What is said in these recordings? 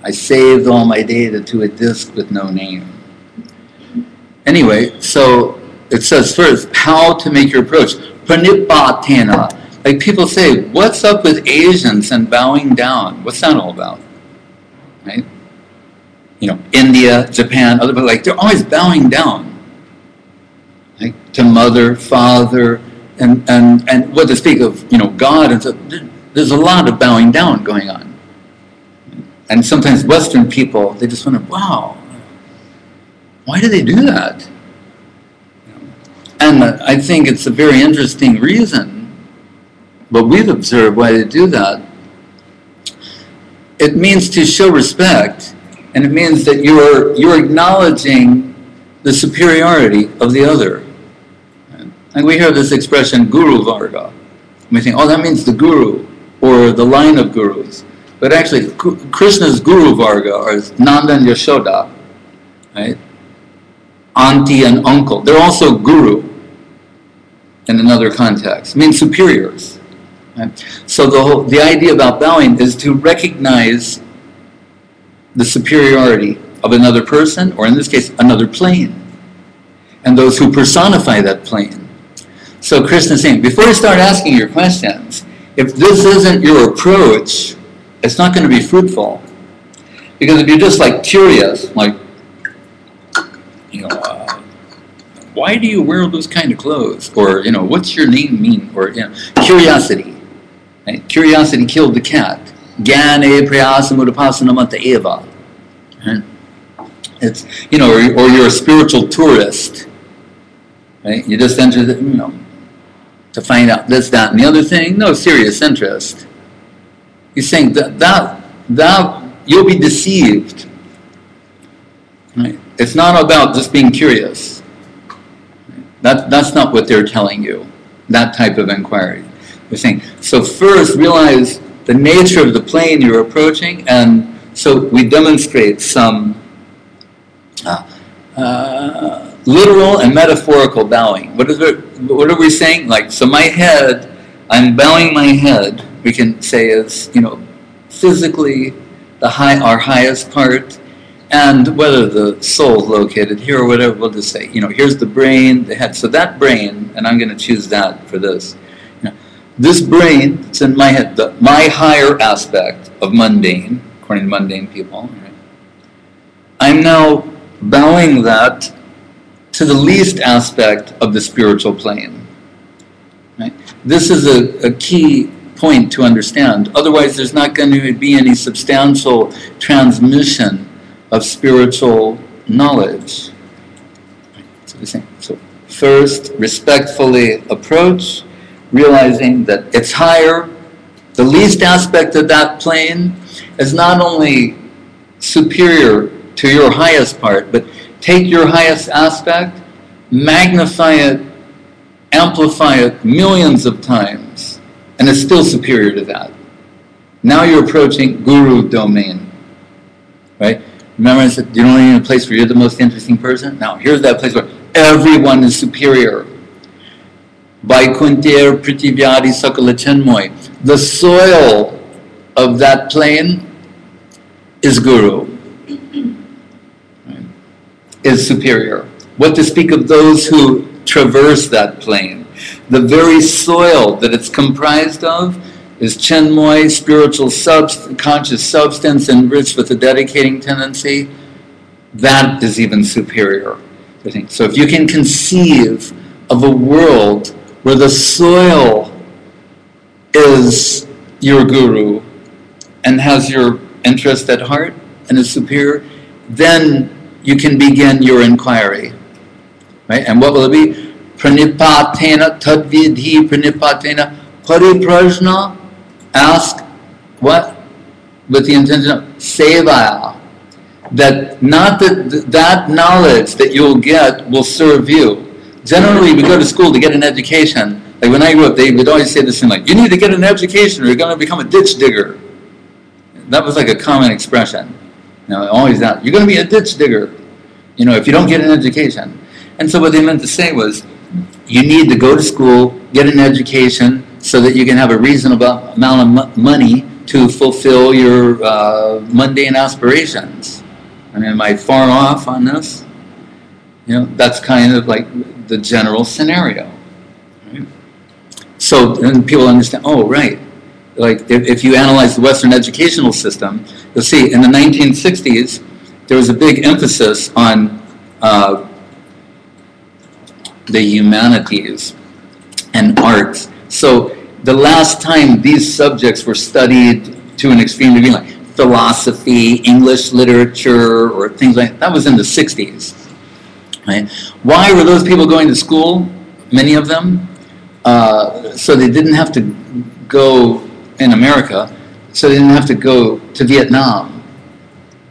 I saved all my data to a disk with no name. Anyway, so it says first, how to make your approach. Pranipatena. Like people say, what's up with Asians and bowing down? What's that all about? Right? You know, India, Japan, other people, like they're always bowing down. Right? To mother, father, and what to speak of, you know, God. And so there's a lot of bowing down going on. And sometimes Western people, they just wonder, wow, why do they do that? And I think it's a very interesting reason, but we've observed why they do that. It means to show respect, and it means that you're acknowledging the superiority of the other. And we hear this expression, Guru Varga. And we think, oh, that means the Guru, or the line of Gurus. But actually, Krishna's Guru Varga are Nanda and Yashoda, right? Auntie and uncle. They're also Guru in another context. It means superiors. Right? So the idea about bowing is to recognize the superiority of another person, or in this case, another plane, and those who personify that plane. So Krishna is saying, before you start asking your questions, if this isn't your approach, it's not going to be fruitful. Because if you're just like curious, like, you know, why do you wear those kind of clothes? Or, you know, what's your name mean? Or, you know, curiosity. Right? Curiosity killed the cat. Gyane prayasamudapassanamata eva. Right? It's, you know, or you're a spiritual tourist. Right? You just enter the, you know, to find out this, that, and the other thing. No serious interest. He's saying that you'll be deceived. Right? It's not about just being curious. That's not what they're telling you, that type of inquiry. They're saying, so first realize the nature of the plane you're approaching, and so we demonstrate some literal and metaphorical bowing. What are we saying? Like, so my head, I'm bowing my head, we can say is, you know, physically our highest part, and whether the soul is located here or whatever, we'll just say, you know, here's the brain, the head. So that brain, and I'm going to choose that for this. You know, this brain, it's in my head, my higher aspect of mundane, according to mundane people. Right? I'm now bowing that to the least aspect of the spiritual plane. Right? This is a key point to understand. Otherwise, there's not going to be any substantial transmission of spiritual knowledge. So first, respectfully approach, realizing that it's higher. The least aspect of that plane is not only superior to your highest part, but take your highest aspect, magnify it, amplify it millions of times, and it's still superior to that. Now you're approaching Guru domain, right? Remember I said, you don't need a place where you're the most interesting person? Now, here's that place where everyone is superior. Vaikuntir Pritivyadi Sakala Chenmoy. The soil of that plane is Guru, right? Is superior. What to speak of those who traverse that plane? The very soil that it's comprised of is Chenmoy, spiritual conscious substance enriched with a dedicating tendency. That is even superior, I think. So if you can conceive of a world where the soil is your guru and has your interest at heart and is superior, then you can begin your inquiry. Right? And what will it be? Pranipatena tadvidhi pranipatena pariprajna. Ask what? With the intention of sevaya. That not that knowledge that you'll get will serve you. Generally, we go to school to get an education. Like when I grew up, they would always say this thing like, you need to get an education or you're going to become a ditch digger. That was like a common expression. You know, always that. You're going to be a ditch digger, you know, if you don't get an education. And so what they meant to say was, you need to go to school, get an education, so that you can have a reasonable amount of money to fulfill your mundane aspirations. I mean, am I far off on this? That's kind of like the general scenario. Right? So then people understand, oh, right. Like if you analyze the Western educational system, you'll see in the 1960s, there was a big emphasis on the humanities and arts. So the last time these subjects were studied to an extreme degree, like philosophy, English literature, or things like that was in the 60s. Right? Why were those people going to school? Many of them, so they didn't have to go in America, so they didn't have to go to Vietnam.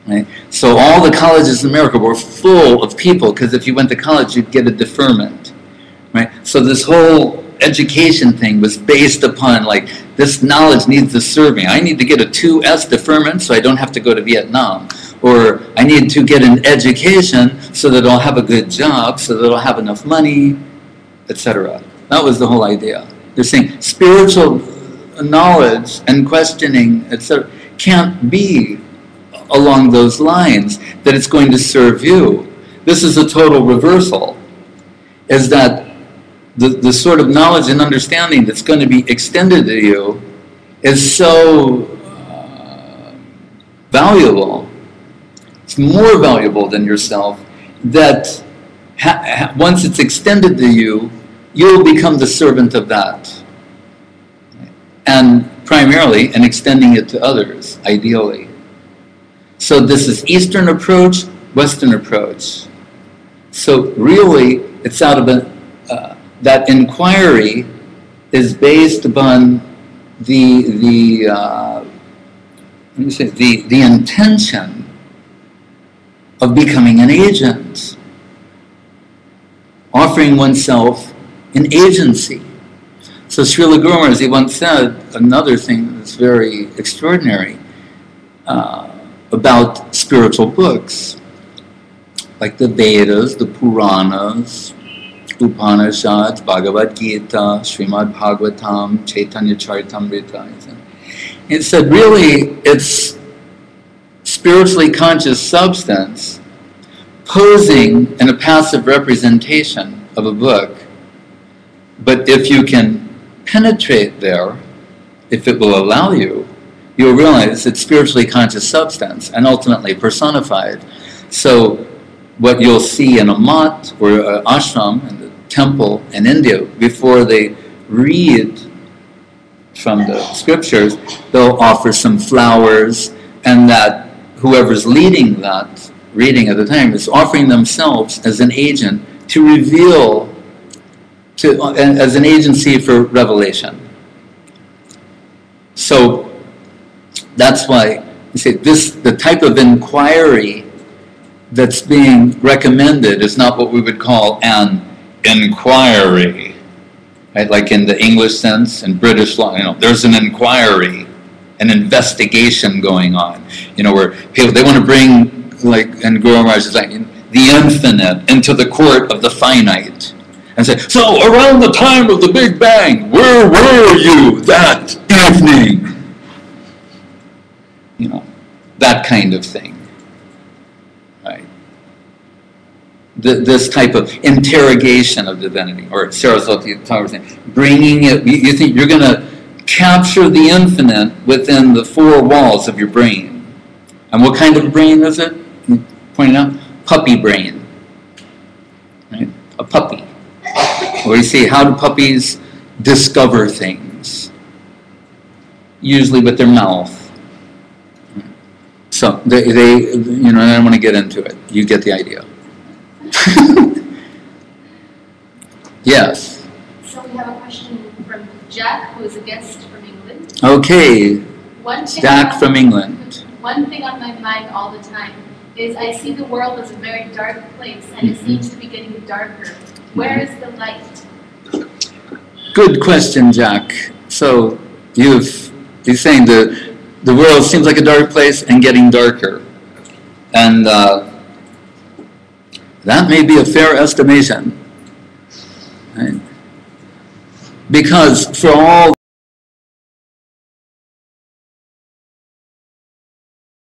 Right? So all the colleges in America were full of people, because if you went to college, you'd get a deferment. Right? So this whole education thing was based upon, like, this knowledge needs to serve me. I need to get a 2S deferment so I don't have to go to Vietnam. Or I need to get an education so that I'll have a good job, so that I'll have enough money, etc. That was the whole idea. They're saying spiritual knowledge and questioning, etc., can't be along those lines, that it's going to serve you. This is a total reversal, is that the sort of knowledge and understanding that's going to be extended to you is so valuable. It's more valuable than yourself, that once it's extended to you, you'll become the servant of that. And primarily, in extending it to others, ideally. So this is Eastern approach, Western approach. So really, it's out of that inquiry is based upon the intention of becoming an agent, offering oneself an agency. So Srila Guru Maharaj, he once said another thing that's very extraordinary about spiritual books, like the Vedas, the Puranas, Upanishads, Bhagavad Gita, Srimad Bhagavatam, Chaitanya Charitamrita. It said really it's spiritually conscious substance posing in a passive representation of a book. But if you can penetrate there, if it will allow you, you'll realize it's spiritually conscious substance and ultimately personified. So what you'll see in a math or an ashram in the temple in India, before they read from the scriptures, they'll offer some flowers, and that whoever's leading that reading at the time is offering themselves as an agent to reveal, as an agency for revelation. So that's why you say the type of inquiry that's being recommended is not what we would call an inquiry, right? Like in the English sense, in British law, there's an inquiry, an investigation going on, where people, they want to bring, like, and Guru Maharaj is like, the infinite into the court of the finite, and say, so around the time of the Big Bang, where were you that evening? That kind of thing. Right? This type of interrogation of divinity, or Saraswati Thakur saying, bringing it, you think you're going to capture the infinite within the four walls of your brain. And what kind of brain is it? Pointing out, puppy brain. Right? A puppy. Where you see, how do puppies discover things? Usually with their mouth. So they I don't want to get into it. You get the idea. Yes. So we have a question from Jack, who is a guest from England. Okay. Jack from England. One thing on my mind all the time is I see the world as a very dark place, and it seems to be getting darker. Where is the light? Good question, Jack. So you're saying the world seems like a dark place and getting darker. And that may be a fair estimation. Right? Because for all